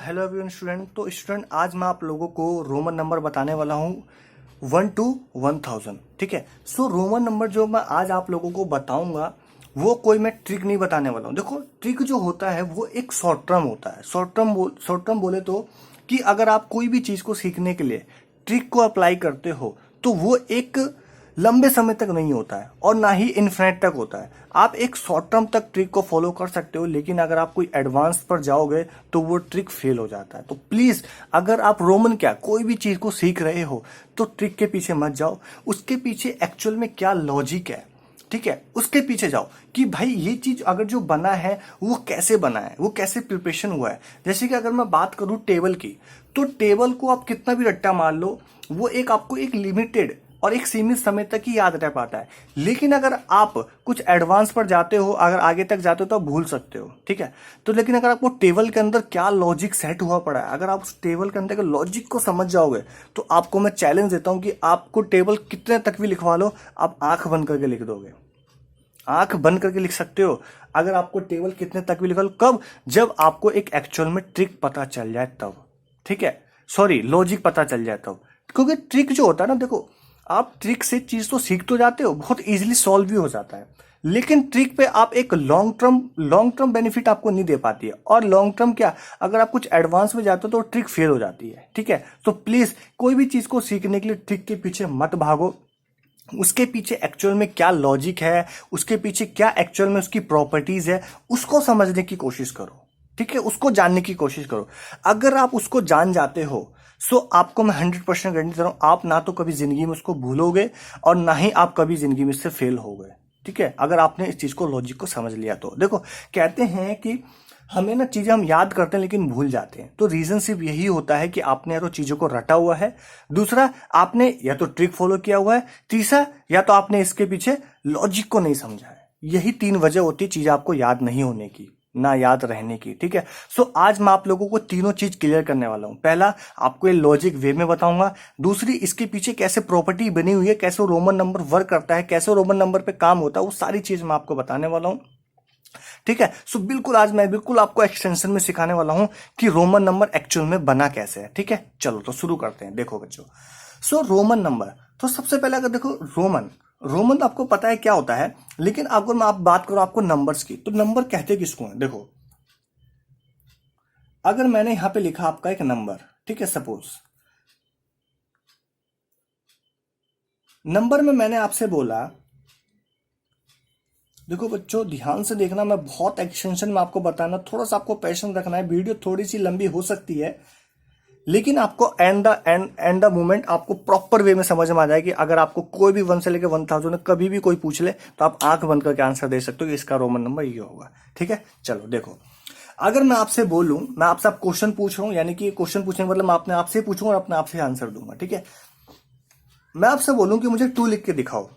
Hello everyone student. तो student आज मैं आप लोगों को रोमन नंबर बताने वाला हूँ 1 to 1000। ठीक है। सो रोमन नंबर जो मैं आज आप लोगों को बताऊंगा वो कोई मैं ट्रिक नहीं बताने वाला हूँ। देखो ट्रिक जो होता है वो एक शॉर्ट टर्म होता है। शॉर्ट टर्म बोले तो कि अगर आप कोई भी चीज़ को सीखने के लिए ट्रिक को अप्लाई करते हो तो वो एक लंबे समय तक नहीं होता है और ना ही इन्फिनिट तक होता है। आप एक शॉर्ट टर्म तक ट्रिक को फॉलो कर सकते हो, लेकिन अगर आप कोई एडवांस पर जाओगे तो वो ट्रिक फेल हो जाता है। तो प्लीज अगर आप रोमन क्या कोई भी चीज को सीख रहे हो तो ट्रिक के पीछे मत जाओ, उसके पीछे एक्चुअल में क्या लॉजिक है, ठीक है, उसके पीछे जाओ कि भाई ये चीज अगर जो बना है वो कैसे बना है, वो कैसे प्रिपरेशन हुआ है। जैसे कि अगर मैं बात करूं टेबल की, तो टेबल को आप कितना भी रट्टा मार लो वो एक आपको एक लिमिटेड और एक सीमित समय तक ही याद रह पाता है। लेकिन अगर आप कुछ एडवांस पर जाते हो, अगर आगे तक जाते हो तो आप भूल सकते हो, ठीक है। तो लेकिन अगर आपको टेबल के अंदर क्या लॉजिक सेट हुआ पड़ा है, अगर आप उस टेबल के अंदर के लॉजिक को समझ जाओगे तो आपको मैं चैलेंज देता हूं कि आपको टेबल कितने तक भी लिखवा लो, आप आंख बंद करके लिख दोगे। आंख बंद करके लिख सकते हो अगर आपको टेबल कितने तक भी लिखवा लो। कब? जब आपको एक एक्चुअल में ट्रिक पता चल जाए तब, ठीक है, सॉरी लॉजिक पता चल जाए तब। क्योंकि ट्रिक जो होता है ना, देखो आप ट्रिक से चीज तो सीख तो जाते हो, बहुत इजीली सॉल्व भी हो जाता है, लेकिन ट्रिक पे आप एक लॉन्ग टर्म बेनिफिट आपको नहीं दे पाती है। और लॉन्ग टर्म क्या, अगर आप कुछ एडवांस में जाते हो तो ट्रिक फेल हो जाती है, ठीक है। तो प्लीज कोई भी चीज को सीखने के लिए ट्रिक के पीछे मत भागो, उसके पीछे एक्चुअल में क्या लॉजिक है, उसके पीछे क्या एक्चुअल में उसकी प्रॉपर्टीज है, उसको समझने की कोशिश करो, ठीक है, उसको जानने की कोशिश करो। अगर आप उसको जान जाते हो सो आपको मैं 100% गारंटी दे रहा हूं, आप ना तो कभी जिंदगी में उसको भूलोगे और ना ही आप कभी जिंदगी में इससे फेल होगे, ठीक है, अगर आपने इस चीज को लॉजिक को समझ लिया तो। देखो कहते हैं कि हमें ना चीजें हम याद करते हैं लेकिन भूल जाते हैं, तो रीजन सिर्फ यही होता है कि आपने या तो चीजों को रटा हुआ है, दूसरा आपने या तो ट्रिक फॉलो किया हुआ है, तीसरा या तो आपने इसके पीछे लॉजिक को नहीं समझा है। यही 3 वजह होती है चीज आपको याद नहीं होने की, ना याद रहने की, ठीक है। सो आज मैं आप लोगों को तीनों चीज क्लियर करने वाला हूं। पहला, आपको ये लॉजिक वे में बताऊंगा। दूसरी, इसके पीछे कैसे प्रॉपर्टी बनी हुई है, कैसे रोमन नंबर वर्क करता है, कैसे रोमन नंबर पे काम होता है, वो सारी चीज मैं आपको बताने वाला हूं, ठीक है। सो बिल्कुल आज मैं बिल्कुल आपको एक्सटेंशन में सिखाने वाला हूं कि रोमन नंबर एक्चुअल में बना कैसे है, ठीक है। चलो तो शुरू करते हैं। देखो बच्चों, सो रोमन नंबर, तो सबसे पहले अगर देखो रोमन तो आपको पता है क्या होता है, लेकिन अगर मैं आप बात करूं आपको नंबर्स की, तो नंबर कहते किसको हैं। देखो अगर मैंने यहां पे लिखा आपका एक नंबर, ठीक है, सपोज नंबर में मैंने आपसे बोला, देखो बच्चों ध्यान से देखना, मैं बहुत एक्सटेंशन में आपको बताना, थोड़ा सा आपको पैशन रखना है। वीडियो थोड़ी सी लंबी हो सकती है, लेकिन आपको एंड द मोमेंट आपको प्रॉपर वे में समझ में आ जाएगी। अगर आपको कोई भी 1 से लेकर 1000 कभी भी कोई पूछ ले तो आप आंख बंद करके आंसर दे सकते हो कि इसका रोमन नंबर ये होगा, ठीक है। चलो देखो, अगर मैं आपसे बोलूं, मैं आपसे आप क्वेश्चन पूछ रहा हूं, यानी कि क्वेश्चन पूछने का मतलब मैं अपने आपसे पूछूंगा और अपने आपसे आंसर दूंगा, ठीक है। मैं आपसे बोलूं कि मुझे 2 लिख के दिखाओ,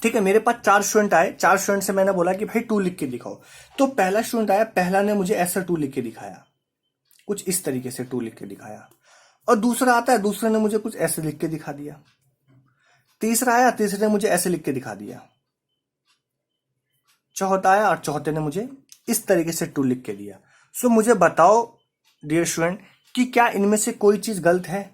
ठीक है। मेरे पास 4 स्टूडेंट आए, 4 स्टूडेंट से मैंने बोला कि भाई 2 लिख के दिखाओ। तो पहला स्टूडेंट आया, पहला ने मुझे ऐसा 2 लिख के दिखाया, कुछ इस तरीके से 2 लिख के दिखाया। और दूसरा आता है, दूसरे ने मुझे कुछ ऐसे लिख के दिखा दिया। तीसरा आया, तीसरे ने मुझे ऐसे लिख के दिखा दिया। चौथा आया और चौथे ने मुझे इस तरीके से 2 लिख के दिया। सो मुझे बताओ डियर स्टूडेंट कि क्या इनमें से कोई चीज गलत है?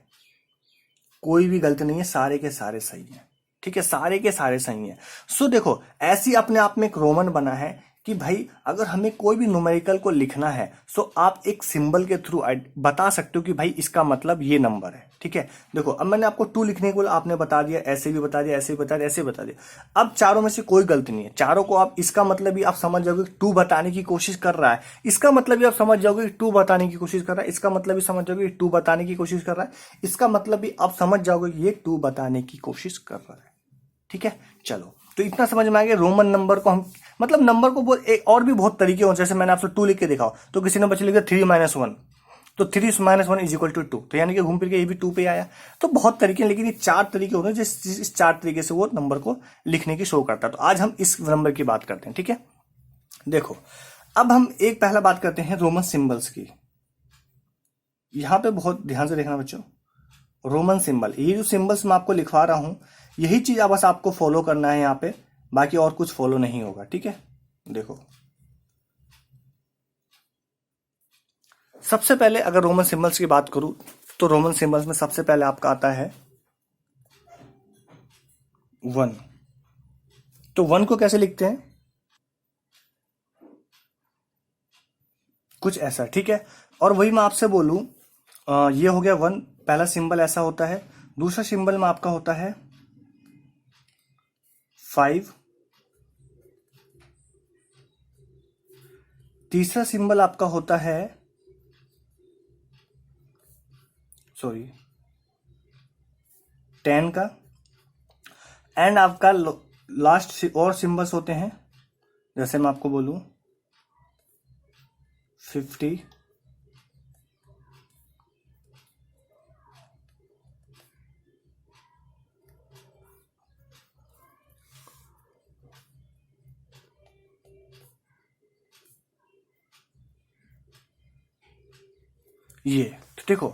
कोई भी गलत नहीं है, सारे के सारे सही है, ठीक है, सारे के सारे सही है। सो देखो ऐसी अपने आप में एक रोमन बना है कि भाई अगर हमें कोई भी न्यूमेरिकल को लिखना है सो आप एक सिंबल के थ्रू बता सकते हो कि भाई इसका मतलब ये नंबर है, ठीक है। देखो अब मैंने आपको 2 लिखने को बोला, आपने बता दिया, ऐसे भी बता दिया, ऐसे भी बता दिया, ऐसे बता दिया। अब चारों में से कोई गलती नहीं है, चारों को आप इसका मतलब भी आप समझ जाओगे 2 बताने की कोशिश कर रहा है, इसका मतलब भी आप समझ जाओगे 2 बताने की कोशिश कर रहा है, इसका मतलब भी समझ जाओगे 2 बताने की कोशिश कर रहा है, इसका मतलब भी आप समझ जाओगे ये 2 बताने की कोशिश कर रहा है, ठीक है। चलो तो इतना समझ में आ गया रोमन नंबर को हम, मतलब नंबर को एक और भी बहुत तरीके हो, जैसे मैंने आपसे 2 लिख के दिखाओ तो किसी ने बच्चे लिखा 3 - 1, तो 3 - 1 = 2, तो यानी कि घूम फिर के ये भी 2 पे आया। तो बहुत तरीके हैं, लेकिन ये 4 तरीके होते हैं जिस 4 तरीके से वो नंबर को लिखने की शो करता है। तो आज हम इस नंबर की बात करते हैं, ठीक है। देखो अब हम एक पहला बात करते हैं रोमन सिंबल्स की। यहां पे बहुत ध्यान से देखना बच्चों, रोमन सिंबल, ये जो सिंबल्स मैं आपको लिखवा रहा हूं यही चीज बस आपको फॉलो करना है यहाँ पे, बाकी और कुछ फॉलो नहीं होगा, ठीक है। देखो सबसे पहले अगर रोमन सिंबल्स की बात करूं तो रोमन सिंबल्स में सबसे पहले आपका आता है 1। तो 1 को कैसे लिखते हैं? कुछ ऐसा, ठीक है। और वही मैं आपसे बोलूं, ये हो गया 1, पहला सिंबल ऐसा होता है। दूसरा सिंबल में आपका होता है 5। तीसरा सिंबल आपका होता है 10 का। एंड आपका लास्ट और सिंबल्स होते हैं, जैसे मैं आपको बोलूं 50, ये। तो देखो,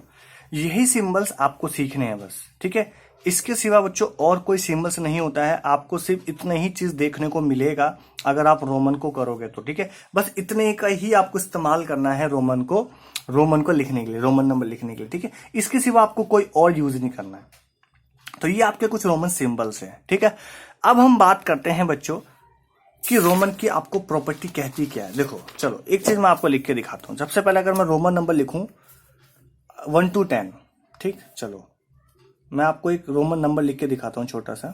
यही सिंबल्स आपको सीखने हैं बस, ठीक है। इसके सिवा बच्चों और कोई सिंबल्स नहीं होता है। आपको सिर्फ इतना ही चीज देखने को मिलेगा अगर आप रोमन को करोगे तो, ठीक है। बस इतने का ही आपको इस्तेमाल करना है रोमन को लिखने के लिए, रोमन नंबर लिखने के लिए, ठीक है। इसके सिवा आपको कोई और यूज नहीं करना है। तो ये आपके कुछ रोमन सिंबल्स हैं, ठीक है। अब हम बात करते हैं बच्चों कि रोमन की आपको प्रॉपर्टी कहती क्या है। देखो चलो, एक चीज मैं आपको लिख के दिखाता हूं। सबसे पहले अगर मैं रोमन नंबर लिखूं 1 to 10, ठीक, चलो मैं आपको एक रोमन नंबर लिख के दिखाता हूं छोटा सा।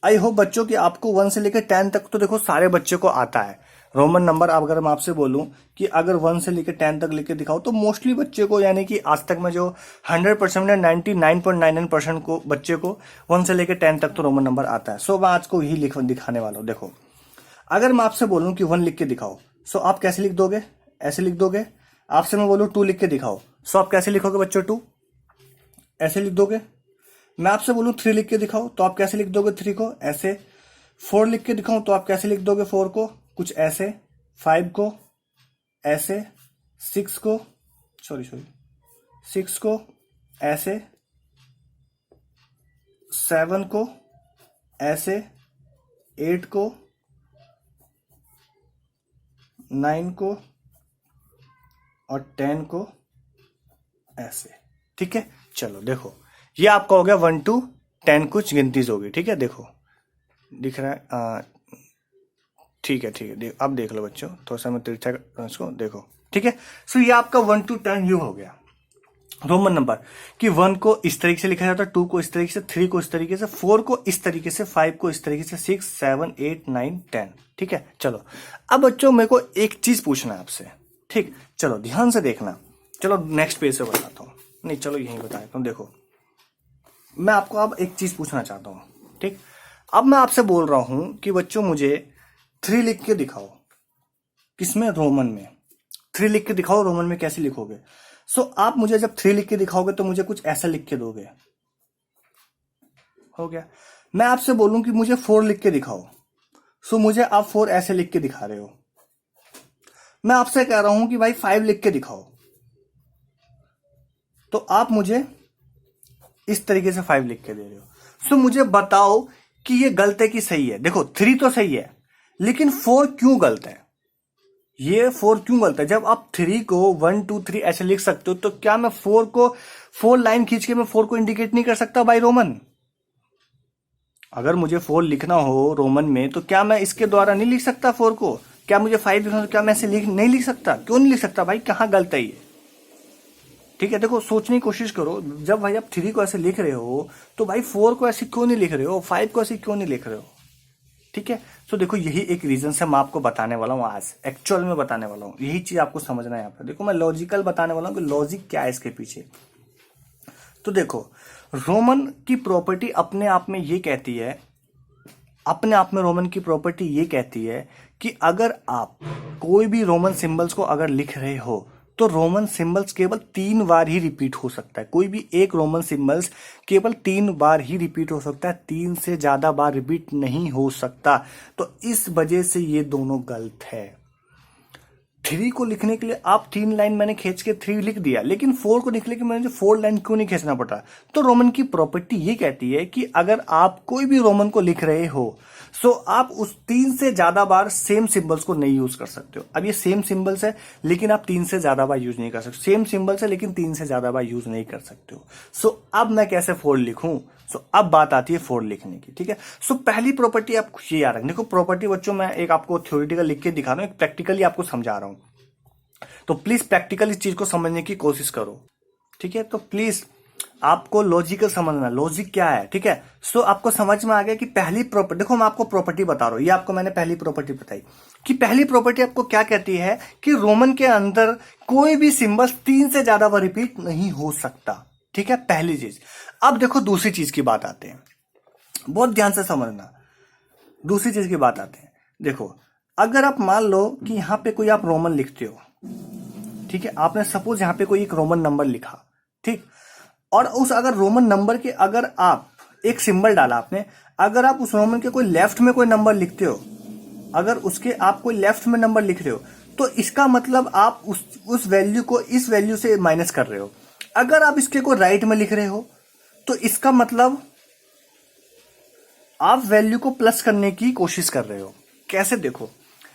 आई होप बच्चों कि आपको 1 से लेकर 10 तक तो देखो सारे बच्चे को आता है रोमन नंबर। अब अगर मैं आपसे बोलूं कि अगर 1 से लेकर 10 तक लिख के दिखाओ तो मोस्टली बच्चे को, यानी कि आज तक में जो 100% या 99.99% को बच्चे को 1 से लेकर 10 तक तो रोमन नंबर आता है। सो मैं आज को यही दिखाने वाला हूं। देखो, अगर मैं आपसे बोलूं कि 1 लिख के दिखाओ, सो आप कैसे लिख दोगे? ऐसे लिख दोगे। आपसे मैं बोलूं 2 लिख के दिखाओ, सो आप कैसे लिखोगे बच्चों? 2 ऐसे लिख दोगे। मैं आपसे बोलूं 3 लिख के दिखाओ तो आप कैसे लिख दोगे 3 को? ऐसे। 4 लिख के दिखाऊं तो आप कैसे लिख दोगे 4 को? कुछ ऐसे। 5 को ऐसे। 6 को 6 को ऐसे। 7 को ऐसे। 8 को, 9 को और 10 को ऐसे, ठीक है। चलो देखो, ये आपका हो गया 1 to 10 कुछ गिनतीज होगी, ठीक है। देखो दिख रहा है, ठीक है, अब देख लो बच्चों, थोड़ा सा मैं तिरछा इसको देखो, ठीक है। सो ये आपका 1 to 10 यू हो गया रोमन नंबर कि 1 को इस तरीके से लिखा जाता है, 2 को इस तरीके से, 3 को इस तरीके से, 4 को इस तरीके से, 5 को इस तरीके से, 6, 7, 8, 9, 10, ठीक है। चलो अब बच्चों मेरे को एक चीज पूछना है आपसे, ठीक। चलो ध्यान से देखना। चलो नेक्स्ट पेज से बताता हूँ, नहीं चलो यहीं बताता हूँ। देखो, मैं आपको अब एक चीज पूछना चाहता हूं, ठीक। अब मैं आपसे बोल रहा हूं कि बच्चों मुझे 3 लिख के दिखाओ। किसमें? रोमन में। 3 लिख के दिखाओ, रोमन में कैसे लिखोगे? सो आप मुझे जब 3 लिख के दिखाओगे तो मुझे कुछ ऐसा लिख के दोगे, हो गया। मैं आपसे बोलूं कि मुझे 4 लिख के दिखाओ, सो मुझे आप 4 ऐसे लिख के दिखा रहे हो। मैं आपसे कह रहा हूं कि भाई 5 लिख के दिखाओ, तो आप मुझे इस तरीके से 5 लिख के दे रहे हो। सो मुझे बताओ कि ये गलत है कि सही है? देखो 3 तो सही है, लेकिन 4 क्यों गलत है? ये 4 क्यों गलत है? जब आप 3 को 1 2 3 ऐसे लिख सकते हो, तो क्या मैं 4 लाइन खींच के मैं 4 को इंडिकेट नहीं कर सकता बाय रोमन? अगर मुझे 4 लिखना हो रोमन में तो क्या मैं इसके द्वारा नहीं लिख सकता 4 को? क्या मुझे 5 लिखना हो तो क्या मैं ऐसे नहीं लिख सकता? क्यों नहीं लिख सकता भाई? कहां गलत है ये? ठीक है, देखो सोचने की कोशिश करो। जब भाई आप 3 को ऐसे लिख रहे हो तो भाई 4 को ऐसे क्यों नहीं लिख रहे हो? 5 को ऐसे क्यों नहीं लिख रहे हो? ठीक है। तो देखो यही एक रीजन से मैं आपको बताने वाला हूं, आज एक्चुअल में बताने वाला हूं। यही चीज आपको समझना है यहाँ पे। देखो मैं लॉजिकल बताने वाला हूं कि लॉजिक क्या है इसके पीछे। तो देखो, रोमन की प्रॉपर्टी अपने आप में ये कहती है, अपने आप में रोमन की प्रॉपर्टी ये कहती है कि अगर आप कोई भी रोमन सिंबल्स को अगर लिख रहे हो तो रोमन सिंबल्स केवल 3 बार ही रिपीट हो सकता है। कोई भी एक रोमन सिंबल्स केवल 3 बार ही रिपीट हो सकता है, 3 से ज्यादा बार रिपीट नहीं हो सकता। तो इस वजह से ये दोनों गलत है। 3 को लिखने के लिए आप 3 लाइन मैंने खींच के 3 लिख दिया, लेकिन 4 को लिखने के लिए मुझे 4 लाइन क्यों नहीं खींचना पड़ रहा? तो रोमन की प्रॉपर्टी ये कहती है कि अगर आप कोई भी रोमन को लिख रहे हो सो आप उस 3 से ज्यादा बार सेम सिंबल्स को नहीं यूज कर सकते हो। अब ये सेम सिंबल्स है लेकिन आप 3 से ज्यादा बार यूज नहीं कर सकते, सेम सिंबल्स है लेकिन 3 से ज्यादा बार यूज नहीं कर सकते हो। सो अब मैं कैसे 4 लिखूं? सो अब बात आती है 4 लिखने की, ठीक है। सो पहली प्रॉपर्टी आप ये याद रखना। देखो प्रॉपर्टी बच्चों मैं एक आपको थ्योरेटिकल लिख के दिखा रहा हूं, एक प्रैक्टिकली आपको समझा रहा हूं, तो प्लीज प्रैक्टिकल इस चीज को समझने की कोशिश करो, ठीक है। तो प्लीज आपको लॉजिकल समझना, लॉजिक क्या है, ठीक है। सो आपको समझ में आ गया कि पहली प्रॉपर्टी, देखो मैं आपको प्रॉपर्टी बता रहा हूं, ये आपको मैंने पहली प्रॉपर्टी बताई कि पहली प्रॉपर्टी आपको क्या कहती है कि रोमन के अंदर कोई भी सिंबल 3 से ज्यादा बार रिपीट नहीं हो सकता, ठीक है, पहली चीज। अब देखो दूसरी चीज की बात आते हैं, बहुत ध्यान से समझना, दूसरी चीज की बात आते हैं। देखो अगर आप मान लो कि यहां पे कोई आप रोमन लिखते हो, ठीक है, आपने सपोज यहां पे कोई एक रोमन नंबर लिखा, ठीक, और उस अगर रोमन नंबर के अगर आप एक सिंबल डाला आपने, अगर आप उस रोमन के कोई लेफ्ट में कोई नंबर लिखते हो, अगर उसके आप कोई लेफ्ट में नंबर लिख रहे हो तो इसका मतलब आप उस वैल्यू को इस वैल्यू से माइनस कर रहे हो। अगर आप इसके को राइट में लिख रहे हो तो इसका मतलब आप वैल्यू को प्लस करने की कोशिश कर रहे हो। कैसे? देखो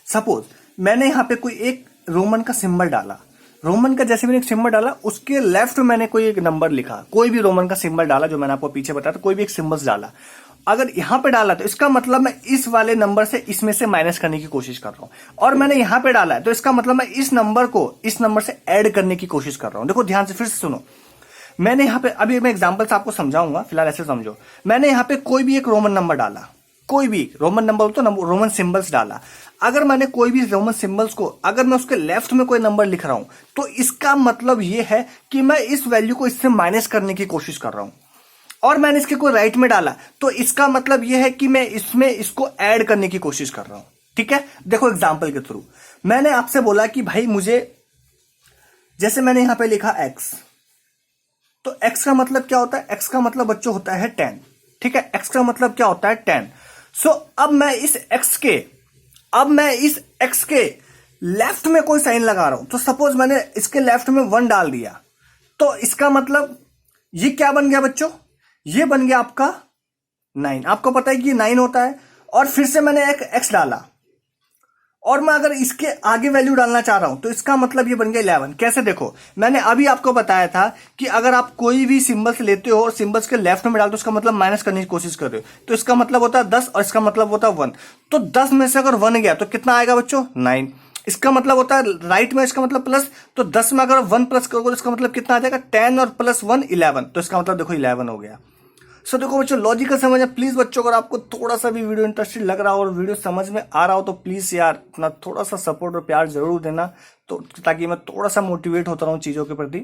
सपोज मैंने यहां पे कोई एक रोमन का सिंबल डाला, रोमन का जैसे मैंने एक सिंबल डाला उसके लेफ्ट में मैंने कोई एक नंबर लिखा, कोई भी रोमन का सिंबल डाला जो मैंने आपको पीछे बताया था, कोई भी एक सिंबल्स डाला, अगर यहां पे डाला तो इसका मतलब मैं इस वाले नंबर से इसमें से माइनस करने की कोशिश कर रहा हूं, और मैंने यहां पे डाला है तो इसका मतलब मैं इस नंबर को इस नंबर से ऐड करने की कोशिश कर रहा हूं। देखो ध्यान से फिर से सुनो, मैंने यहां पे अभी मैं एग्जांपल्स आपको समझाऊंगा, फिलहाल ऐसे समझो। मैंने यहां पे कोई भी एक रोमन नंबर डाला, कोई भी रोमन नंबर तो रोमन सिंबल्स डाला, अगर मैंने कोई भी रोमन सिंबल्स को अगर मैं उसके लेफ्ट में कोई नंबर लिख रहा हूं तो इसका मतलब यह है कि मैं इस वैल्यू को इससे माइनस करने की कोशिश कर रहा हूं, और मैंने इसके कोई राइट में डाला तो इसका मतलब यह है कि मैं इसमें इसको ऐड करने की कोशिश कर रहा हूं, ठीक है। देखो एग्जाम्पल के थ्रू मैंने आपसे बोला कि भाई मुझे, जैसे मैंने यहां पे लिखा x, तो x का मतलब क्या होता है? x का मतलब बच्चों होता है 10, ठीक है, x का मतलब क्या होता है 10। सो अब मैं इस x के लेफ्ट में कोई साइन लगा रहा हूं, तो सपोज मैंने इसके लेफ्ट में 1 डाल दिया, तो इसका मतलब ये क्या बन गया बच्चों? ये बन गया आपका 9। आपको पता है कि ये 9 होता है, और फिर से मैंने एक x डाला और मैं अगर इसके आगे वैल्यू डालना चाह रहा हूं तो इसका मतलब ये बन गया 11। कैसे? देखो मैंने अभी आपको बताया था कि अगर आप कोई भी सिंबल्स लेते हो और सिंबल्स के लेफ्ट में डालते हो उसका मतलब माइनस करने की कोशिश कर रहे हो, तो इसका मतलब होता है 10 और इसका मतलब होता है 1। तो 10 में से अगर 1 गया तो कितना आएगा बच्चों? 9। इसका मतलब होता है राइट में इसका मतलब प्लस, तो 10 में अगर 1 प्लस करोगे तो इसका मतलब कितना आ जाएगा? 10 और प्लस 1 11, तो इसका मतलब देखो 11 हो गया। सो देखो बच्चों लॉजिकल समझ है। प्लीज बच्चों अगर आपको थोड़ा सा भी वीडियो इंटरेस्टेड लग रहा हो और वीडियो समझ में आ रहा हो तो प्लीज यार अपना थोड़ा सा सपोर्ट और प्यार जरूर देना, तो ताकि मैं थोड़ा सा मोटिवेट होता रहूं चीजों के प्रति,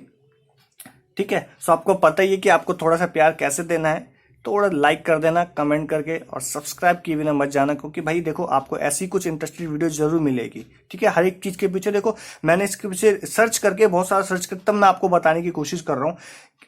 ठीक है। सो आपको पता ही है कि आपको थोड़ा सा प्यार कैसे देना है, थोड़ा लाइक कर देना कमेंट करके, और सब्सक्राइब किए बिना मत जाना, क्योंकि भाई देखो आपको ऐसी कुछ इंटरेस्टिंग वीडियो जरूर मिलेगी, ठीक है। हर एक चीज के पीछे देखो मैंने इसके पीछे सर्च करके बहुत सारा सर्च कर तब मैं आपको बताने की कोशिश कर रहा हूं,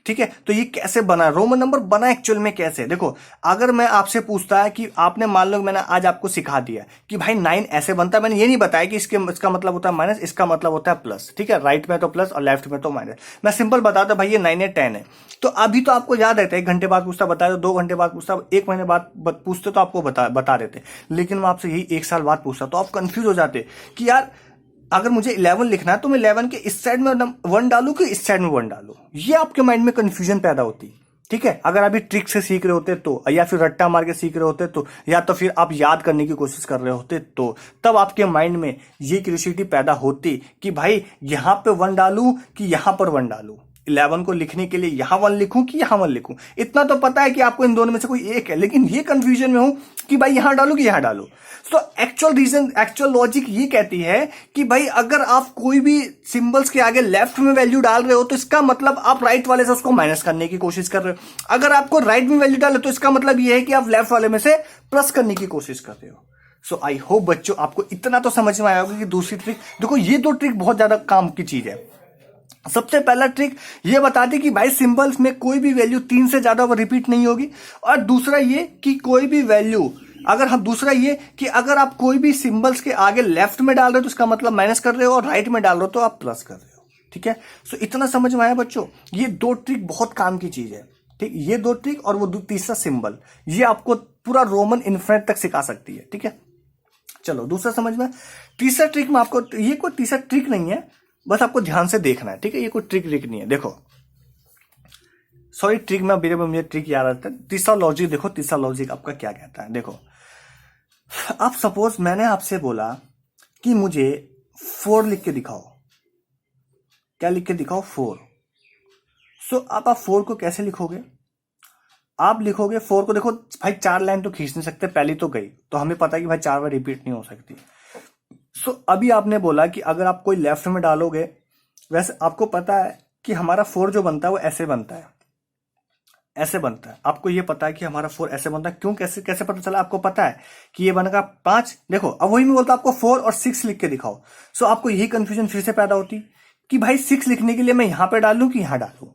ठीक है। तो ये कैसे बना, रोमन नंबर बना एक्चुअल में कैसे? देखो अगर मैं आपसे पूछता है कि आपने मान लो मैंने आज आपको सिखा दिया कि भाई 9 ऐसे बनता है, मैंने ये नहीं बताया कि इसका मतलब होता है माइनस, इसका मतलब होता है प्लस, ठीक है। राइट में तो प्लस और लेफ्ट में तो माइनस, मैं सिंपल बताता भाई ये 9 है 10 है, तो अभी तो आपको याद रहता है। 1 घंटे बाद पूछता बता दो, 2 घंटे बाद पूछता, 1 महीने बाद पूछते तो आपको बता देते, लेकिन मैं आपसे यही 1 साल बाद पूछता तो आप कंफ्यूज हो जाते कि यार अगर मुझे 11 लिखना है तो मैं 11 के इस साइड में 1 डालू कि इस साइड में 1 डालू, ये आपके माइंड में कंफ्यूजन पैदा होती, ठीक है। अगर अभी ट्रिक से सीख रहे होते तो, या फिर रट्टा मार के सीख रहे होते तो, या तो फिर आप याद करने की कोशिश कर रहे होते तो, तब आपके माइंड में ये क्यूरियोसिटी पैदा होती कि भाई यहां पे 1 डालू कि यहां पर 1 डालू, 11 को लिखने के लिए यहां 1 लिखूं कि यहां 1 लिखूं। इतना तो पता है कि आपको इन दोनों में से कोई एक है, लेकिन ये कंफ्यूजन में हूं कि भाई यहां डालू कि यहां डालू। तो एक्चुअल लॉजिक ये कहती है कि भाई अगर आप कोई भी सिंबल्स के आगे लेफ्ट में वैल्यू डाल रहे हो तो इसका मतलब आप राइट वाले से उसको माइनस करने की कोशिश कर रहे हो। अगर आपको राइट में वैल्यू डाले तो इसका मतलब ये है कि आप लेफ्ट वाले में से प्लस करने की कोशिश कर रहे हो। सो आई होप बच्चों आपको इतना तो समझ में आया होगा कि दूसरी ट्रिक, देखो ये 2 ट्रिक बहुत ज्यादा काम की चीज है। सबसे पहला ट्रिक ये बताती कि भाई सिंबल्स में कोई भी वैल्यू 3 से ज्यादा रिपीट नहीं होगी, और दूसरा ये कि कोई भी वैल्यू अगर हम दूसरा ये कि अगर आप कोई भी सिंबल्स के आगे लेफ्ट में डाल रहे हो तो इसका मतलब माइनस कर रहे हो, और राइट में डाल रहे हो तो आप प्लस कर रहे हो। ठीक है, सो इतना समझ में आया बच्चों? ये दो ट्रिक बहुत काम की चीज है। ठीक, ये दो ट्रिक और वो तीसरा सिंबल, ये आपको पूरा रोमन इन्फिनिट तक सिखा सकती है। ठीक है, चलो दूसरा समझ में। तीसरा ट्रिक में आपको, ये कोई तीसरा ट्रिक नहीं है, बस आपको ध्यान से देखना है। ठीक है, ये कोई ट्रिक नहीं है। देखो, सॉरी ट्रिक में मुझे ट्रिक याद आता है। तीसरा लॉजिक देखो, तीसरा लॉजिक आपका क्या कहता है। देखो, अब सपोज मैंने आपसे बोला कि मुझे 4 लिख के दिखाओ। क्या लिख के दिखाओ? 4। सो आप 4 को कैसे लिखोगे? आप लिखोगे 4 को, देखो भाई 4 लाइन तो खींच नहीं सकते, पहली तो गई, तो हमें पता है कि भाई 4 बार रिपीट नहीं हो सकती। सो अभी आपने बोला कि अगर आप कोई लेफ्ट में डालोगे, वैसे आपको पता है कि हमारा 4 जो बनता है वो ऐसे बनता है, ऐसे बनता है। आपको ये पता है कि हमारा 4 ऐसे बनता है। क्यों, कैसे कैसे पता चला? आपको पता है कि ये बनेगा 5। देखो, अब वही मैं बोलता आपको 4 और 6 लिख के दिखाओ। सो आपको यही कंफ्यूजन फिर से पैदा होती कि भाई 6 लिखने के लिए मैं यहां पे डालूं कि यहां डालूं।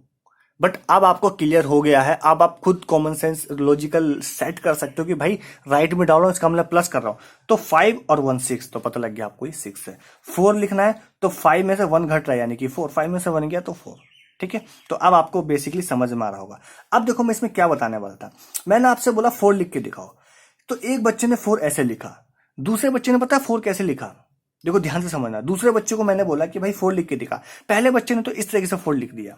बट अब आपको क्लियर हो गया है। अब आप खुद कॉमन सेंस लॉजिकल सेट कर सकते हो कि भाई राइट में डालो, इसका मतलब प्लस कर रहा हूं, तो 5 और 1 6, तो पता लग गया आपको ये 6 है। 4 लिखना है तो 5 में से 1 घट रहा है, यानी कि 4, 5 में से 1 गया तो 4। ठीक है, तो अब आपको बेसिकली समझ में आ रहा होगा। अब देखो मैं इसमें क्या बताने वाला था। मैंने आपसे बोला 4 लिख के दिखाओ, तो एक बच्चे ने 4 ऐसे लिखा, दूसरे बच्चे ने पता है 4 कैसे लिखा? देखो ध्यान से समझना। दूसरे बच्चे को मैंने बोला कि भाई 4 लिख के दिखा, पहले बच्चे ने तो इस तरीके से 4 लिख दिया।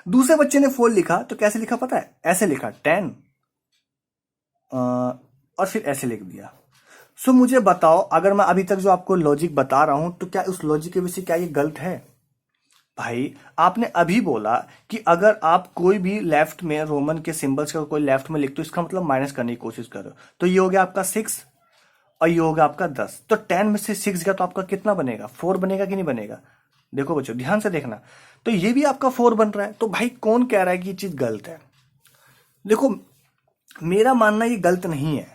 दूसरे बच्चे ने 4 लिखा तो कैसे लिखा पता है? ऐसे लिखा 10 और फिर ऐसे लिख दिया। सो मुझे बताओ, अगर मैं अभी तक जो आपको लॉजिक बता रहा हूं, तो क्या उस लॉजिक के वजह क्या ये गलत है? भाई आपने अभी बोला कि अगर आप कोई भी लेफ्ट में रोमन के सिंबल्स का कोई लेफ्ट में लिख तो इसका मतलब माइनस करने की कोशिश करो, तो ये हो गया आपका 6 और ये हो गया आपका 10। तो 10 में से 6 गया तो आपका कितना बनेगा? 4 बनेगा कि नहीं बनेगा? देखो बच्चों ध्यान से देखना, तो ये भी आपका 4 बन रहा है। तो भाई कौन कह रहा है कि ये चीज गलत है? देखो मेरा मानना ये गलत नहीं है,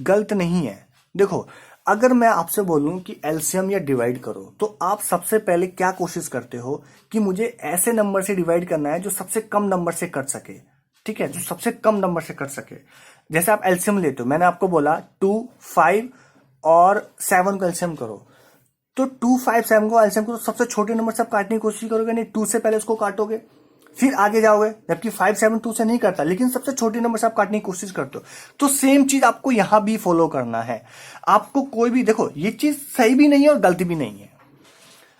गलत नहीं है। देखो अगर मैं आपसे बोलूं कि एलसीएम या डिवाइड करो, तो आप सबसे पहले क्या कोशिश करते हो कि मुझे ऐसे नंबर से डिवाइड करना है जो सबसे कम नंबर से कट सके। ठीक है, जो सबसे कम नंबर से कट सके। जैसे आप एलसीएम लेते हो, मैंने आपको बोला 2, 5 और 7 को एलसीएम करो, तो 2, 5, 7 को एलसीएम करो, सबसे छोटे नंबर से आप काटने की कोशिश करोगे, नहीं 2 से पहले उसको काटोगे, फिर आगे जाओगे, जबकि 5, 7 2 से नहीं करता, लेकिन सबसे छोटे नंबर से आप काटने की कोशिश करते हो। तो सेम चीज आपको यहां भी फॉलो करना है। आपको कोई भी, देखो ये चीज सही भी नहीं है और गलत भी नहीं है।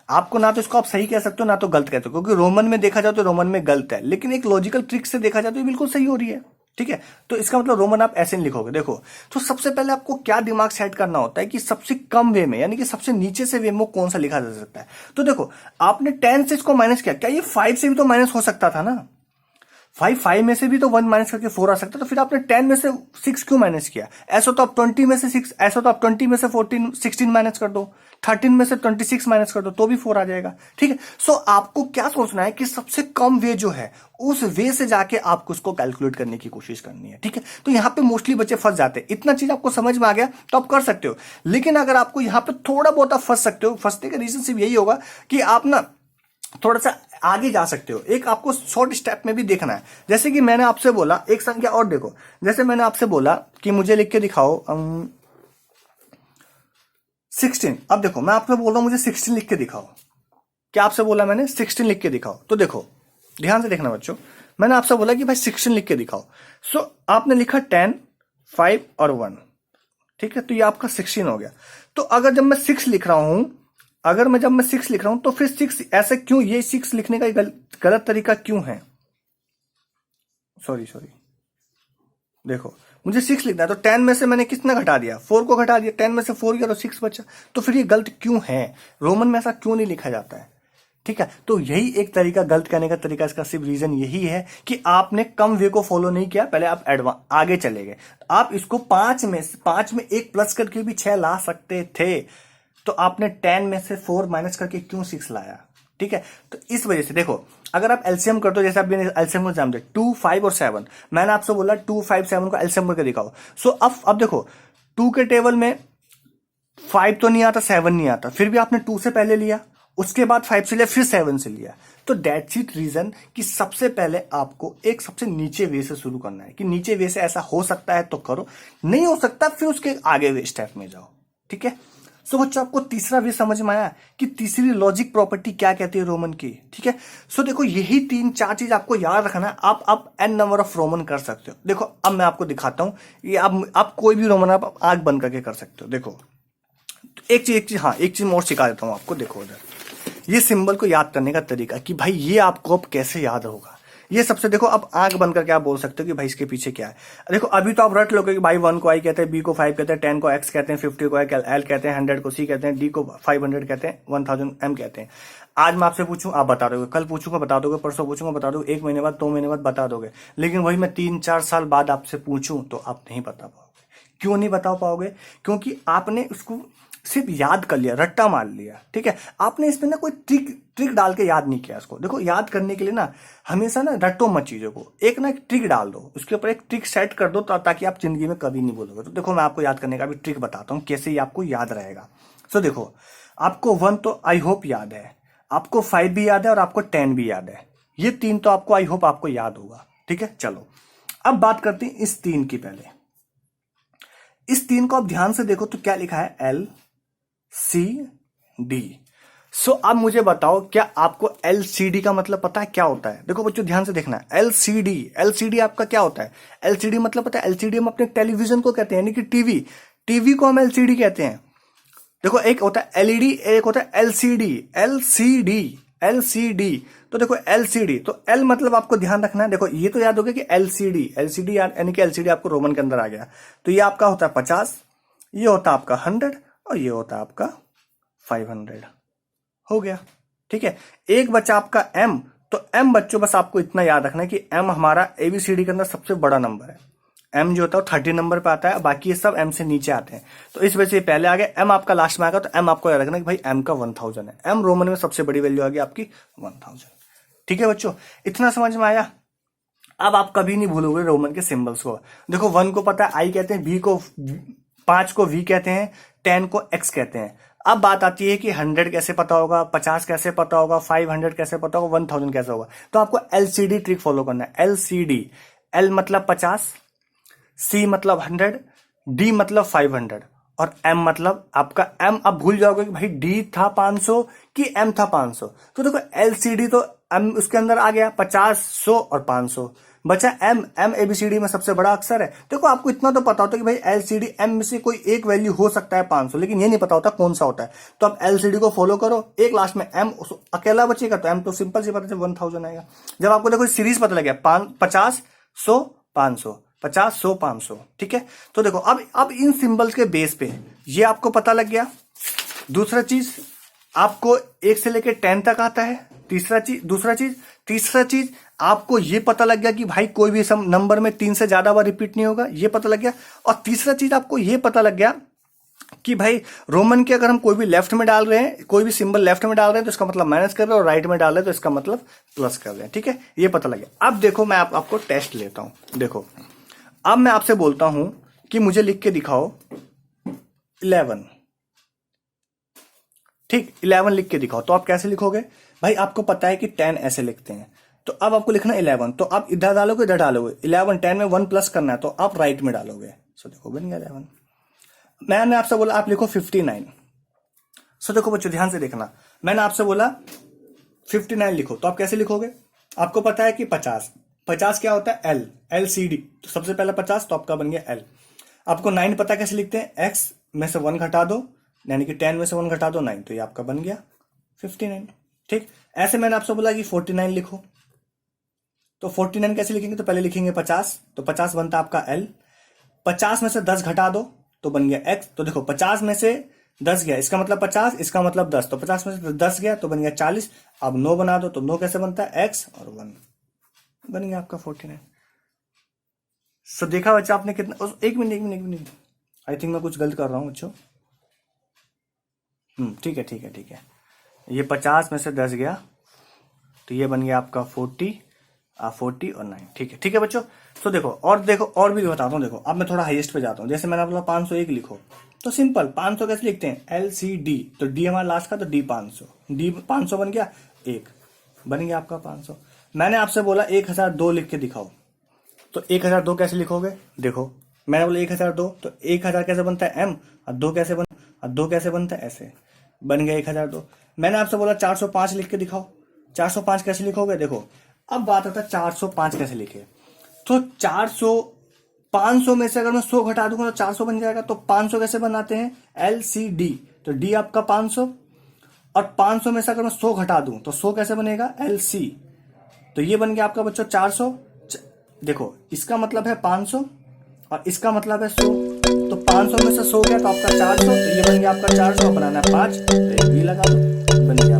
आपको ना तो इसको आप सही कह सकते हो ना तो गलत कहते हो, क्योंकि रोमन में देखा जाए तो रोमन में गलत है, लेकिन एक लॉजिकल ट्रिक से देखा जाए तो ये बिल्कुल सही हो रही है। ठीक है, तो इसका मतलब रोमन आप ऐसे नहीं लिखोगे। देखो, तो सबसे पहले आपको क्या दिमाग सेट करना होता है कि सबसे कम वे में, यानी कि सबसे नीचे से वे में कौन सा लिखा जा सकता है। तो देखो आपने 10 से इसको माइनस किया, क्या ये 5 से भी तो माइनस हो सकता था ना? 5 में से भी तो 1 माइनस करके 4 आ सकता, तो फिर आपने 10 में से 6 क्यों माइनस किया? ऐसा तो आप 20 में से 6, ऐसा तो आप 20 में से 16 माइनस कर दो, 13 में से 26 माइनस कर दो तो भी 4 आ जाएगा। ठीक है, सो आपको क्या सोचना है कि सबसे कम वे जो है उस वे से जाके आपको उसको कैलकुलेट करने की कोशिश करनी है। ठीक है, तो यहां पे मोस्टली बच्चे फंस जाते हैं। इतना चीज आपको समझ में आ गया तो आप कर सकते हो, लेकिन अगर आपको यहां पे थोड़ा बहुत आप फंस सकते हो, फंसने का रीजन सिर्फ यही होगा कि आप ना थोड़ा सा आगे जा सकते हो। एक आपको शॉर्ट स्टेप में भी देखना है। जैसे कि मैंने आपसे बोला एक संख्या और देखो, जैसे मैंने आपसे बोला कि मुझे लिख के दिखाओ 16। अब देखो मैं आपसे बोल रहा हूं मुझे 16 लिख के दिखाओ। क्या आपसे बोला मैंने? 16 लिख के दिखाओ। तो देखो ध्यान से देखना बच्चों, मैंने आपसे बोला कि भाई 16 लिख के दिखाओ। सो आपने लिखा 10, 5 और 1। ठीक है, तो ये आपका 16 हो गया। तो अगर जब मैं 6 लिख रहा हूं, जब मैं 6 लिख रहा हूं तो फिर 6 ऐसे क्यों? ये 6 लिखने का गलत तरीका क्यों है? सॉरी देखो मुझे 6 लिखना है, तो 10 में से मैंने कितना घटा दिया? 4 को घटा दिया। 10 में से 4 गया तो 6 बचा। तो फिर ये गलत क्यों है? रोमन में ऐसा क्यों नहीं लिखा जाता है? ठीक है, तो यही एक तरीका, गलत करने का तरीका, इसका सिर्फ रीजन यही है कि आपने कम वे को फॉलो नहीं किया, पहले आप आगे चले गए। आप इसको 5 में 1 प्लस करके भी 6 ला सकते थे, तो आपने 10 में से 4 माइनस करके क्यों 6 लाया? ठीक है, तो इस वजह से देखो अगर आप एलसीएम करते हो, जैसे आप एलसीएम को जानते 2, 5 और 7, मैंने आपसे बोला 2, 5, 7 को एलसीएम करके दिखाओ। सो अब देखो 2 के टेबल में 5 तो नहीं आता, 7 नहीं आता, फिर भी आपने 2 से पहले लिया, उसके बाद 5 से लिया, फिर 7 से लिया। तो दैट्स इट रीजन कि सबसे पहले आपको एक सबसे नीचे वे से शुरू करना है कि नीचे वे से ऐसा हो सकता है तो करो, नहीं हो सकता फिर उसके आगे वे स्टेप में जाओ। ठीक है, सो बच्चों आपको तीसरा वे समझ में आया कि तीसरी लॉजिक प्रॉपर्टी क्या कहती है रोमन की। ठीक है, सो देखो यही 3-4 चीज आपको याद रखना है। आप एन नंबर ऑफ रोमन कर सकते हो। देखो अब मैं आपको दिखाता हूं, ये आप कोई भी रोमन आप आंख बंद करके कर सकते हो। देखो एक चीज हाँ, एक चीज और सिखा देता हूं आपको। देखो उधर ये सिंबल को याद करने का तरीका कि भाई ये आपको अब कैसे याद होगा। ये सबसे देखो, अब आंख बंद करके आप बोल सकते हो कि भाई इसके पीछे क्या है। देखो अभी तो आप रट लोगे कि भाई 1 को आई कहते हैं, बी को 5 कहते हैं, 10 को एक्स कहते हैं, 50 को एल कहते हैं, 100 को सी कहते हैं, डी को 500 कहते हैं, 1000 एम कहते हैं। आज मैं आपसे पूछूं आप बता दोगे, कल पूछूंगा बता दोगे, परसों पूछूंगा बता दोगे, 1 महीने बाद 2 महीने बाद बता दोगे। लेकिन वही मैं 3-4 साल बाद आपसे पूछूं तो आप नहीं बता पाओगे। क्यों नहीं बता पाओगे? क्योंकि आपने उसको सिर्फ याद कर लिया, रट्टा मार लिया। ठीक है, आपने इसमें ना कोई ट्रिक डाल के याद नहीं किया इसको। देखो याद करने के लिए ना हमेशा ना रटो मत चीजों को, एक ना एक ट्रिक डाल दो, उसके ऊपर एक ट्रिक सेट कर दो ताकि आप जिंदगी में कभी नहीं भूलोगे। तो देखो मैं आपको याद करने का भी ट्रिक बताता हूँ कैसे ये आपको याद रहेगा। तो देखो आपको 1 तो आई होप याद है, आपको 5 भी याद है और आपको 10 भी याद है। ये 3 तो आपको आई होप आपको याद होगा। ठीक है, चलो अब बात करते हैं इस 3 की। पहले इस 3 को आप ध्यान से देखो तो क्या लिखा है, एल सी डी। सो अब मुझे बताओ क्या आपको एलसीडी का मतलब पता है क्या होता है? देखो बच्चों ध्यान से देखना, एलसीडी आपका क्या होता है? एलसीडी मतलब पता है, एलसीडी हम अपने टेलीविजन को कहते हैं, यानी कि टीवी को हम एलसीडी कहते हैं। देखो एक होता है एलईडी, एक होता है एलसीडी। तो देखो एलसीडी, तो एल मतलब आपको ध्यान रखना है। देखो ये तो याद हो गया कि एलसीडी यानी कि एलसीडी आपको रोमन के अंदर आ गया। तो ये आपका होता है 50, ये होता है आपका 100 और ये होता है आपका 500। हो गया। ठीक है, एक बचा आपका एम। तो एम बच्चों बस आपको इतना याद रखना है कि एम हमारा एबीसीडी के अंदर सबसे बड़ा नंबर है। एम जो होता है 30 नंबर पे आता है, बाकी ये सब एम से नीचे आते हैं। तो इस वजह से पहले आ गया, एम आपका लास्ट में आएगा। तो एम आपको याद रखना कि भाई एम का 1000 है। एम रोमन में सबसे बड़ी वैल्यू आ गई आपकी 1000। ठीक है बच्चों, इतना समझ में आया? अब आप कभी नहीं भूलोगे रोमन के सिंबल्स को। देखो 1 को पता है आई कहते हैं, 5 को वी कहते हैं, 10 को एक्स कहते हैं। अब बात आती है कि 100 कैसे पता होगा, 50 कैसे पता होगा, 500 कैसे पता होगा, 1000 कैसे होगा। तो आपको एलसीडी ट्रिक फॉलो करना है। एलसीडी, एल मतलब 50, सी मतलब 100, डी मतलब 500 और एम मतलब आपका एम। अब भूल जाओगे कि भाई डी था 500 कि एम था 500। तो देखो एलसीडी तो एम उसके अंदर आ गया, 50, 100 और 500 बचा एम। एम एबीसीडी में सबसे बड़ा अक्षर है। देखो आपको इतना तो पता होता है कि भाई एलसीडी एम में से कोई एक वैल्यू हो सकता है 500, लेकिन ये नहीं पता होता कौन सा होता है। तो आप एलसीडी को फॉलो करो, एक लास्ट में एम अकेला बचेगा तो एम तो सिंपल सी पता है 1000 आएगा। जब आपको देखो सीरीज पता लग गया 50, 100, 500, 50, 100, 500। ठीक है, तो देखो अब इन सिंबल्स के बेस पे ये आपको पता लग गया। दूसरा चीज आपको 1 से लेकर 10 तक आता है। तीसरा चीज आपको ये पता लग गया कि भाई कोई भी नंबर में 3 से ज्यादा बार रिपीट नहीं होगा, ये पता लग गया। और तीसरा चीज आपको ये पता लग गया कि भाई रोमन के अगर हम कोई भी लेफ्ट में डाल रहे हैं, कोई भी सिंबल लेफ्ट में डाल रहे हैं तो इसका मतलब माइनस कर रहे हैं, और राइट में डाल रहे हैं तो इसका मतलब प्लस कर रहे हैं। ठीक है, ये पता लग गया। अब देखो मैं आपको टेस्ट लेता हूं। देखो अब मैं आपसे बोलता हूं कि मुझे लिख के दिखाओ 11। ठीक, 11 लिख के दिखाओ। तो आप कैसे लिखोगे भाई? आपको पता है कि 10 ऐसे लिखते हैं, तो अब आपको लिखना 11। तो आप इधर डालोगे, इधर डालोगे। 11 10 में 1 प्लस करना है तो आप राइट में डालोगे। सो देखो बन गया 11। मैंने आपसे बोला आप लिखो 59। सो देखो बच्चों ध्यान से देखना, मैंने आपसे बोला 59 लिखो, तो आप कैसे लिखोगे? आपको पता है कि 50 क्या होता है? L, LCD. तो सबसे पहले 50 तो आपका बन गया एल। आपको 9 पता कैसे लिखते हैं? एक्स में से 1 घटा दो, यानी कि 10 में से 1 घटा दो 9, तो ये आपका बन गया 59। ठीक, ऐसे मैंने आपसे बोला कि 49 लिखो, तो 49 कैसे लिखेंगे? तो पहले लिखेंगे 50, तो 50 बनता आपका एल। 50 में से 10 घटा दो तो बन गया एक्स। तो देखो 50 में से 10 गया, इसका मतलब 50, इसका मतलब 10, तो 50 में से 10 गया तो बन गया 40। अब 9 बना दो, तो 9 कैसे बनता है? एक्स और 1, बन गया आपका 49। सो देखा बच्चा आपने कितना? एक मिनट, आई थिंक मैं कुछ गलत कर रहा हूं बच्चों। ठीक है। ये 50 में से 10 गया तो ये बन गया आपका 40 और 9। ठीक है बच्चों। तो देखो और भी बताता हूँ। देखो अब मैं थोड़ा हाईएस्ट पे जाता हूँ। जैसे मैंने बोला 501 लिखो, तो सिंपल 500 कैसे लिखते हैं, LCD, तो D हमारा लास्ट का, तो D 500, D 500 बन गया, एक बन गया आपका 500। मैंने आपसे बोला 1002 लिख के दिखाओ, तो 1002 कैसे लिखोगे, देखो मैंने बोला 1002, तो 1000 कैसे बनता है M, और 2 कैसे बनता, और 2 कैसे बनता है, ऐसे बन गया 1002। मैंने आपसे बोला 405 लिख के दिखाओ, 405 कैसे लिखोगे, देखो अब बात आता है 405 कैसे लिखे। तो 500 में से अगर मैं 100 घटा दूंगा तो 400 बन जाएगा। तो 500 कैसे बनाते हैं, LCD, तो D आपका 500, और 500 में से अगर मैं 100 घटा दूं तो 100 कैसे बनेगा, LC, तो ये बन गया आपका बच्चों 400। देखो इसका मतलब है 500 और इसका मतलब है 100, तो 500 में से 100 गया तो आपका 400, तो ये बन गया आपका 400, बनाना है 5, तो एक भी लगा दो, बन गया।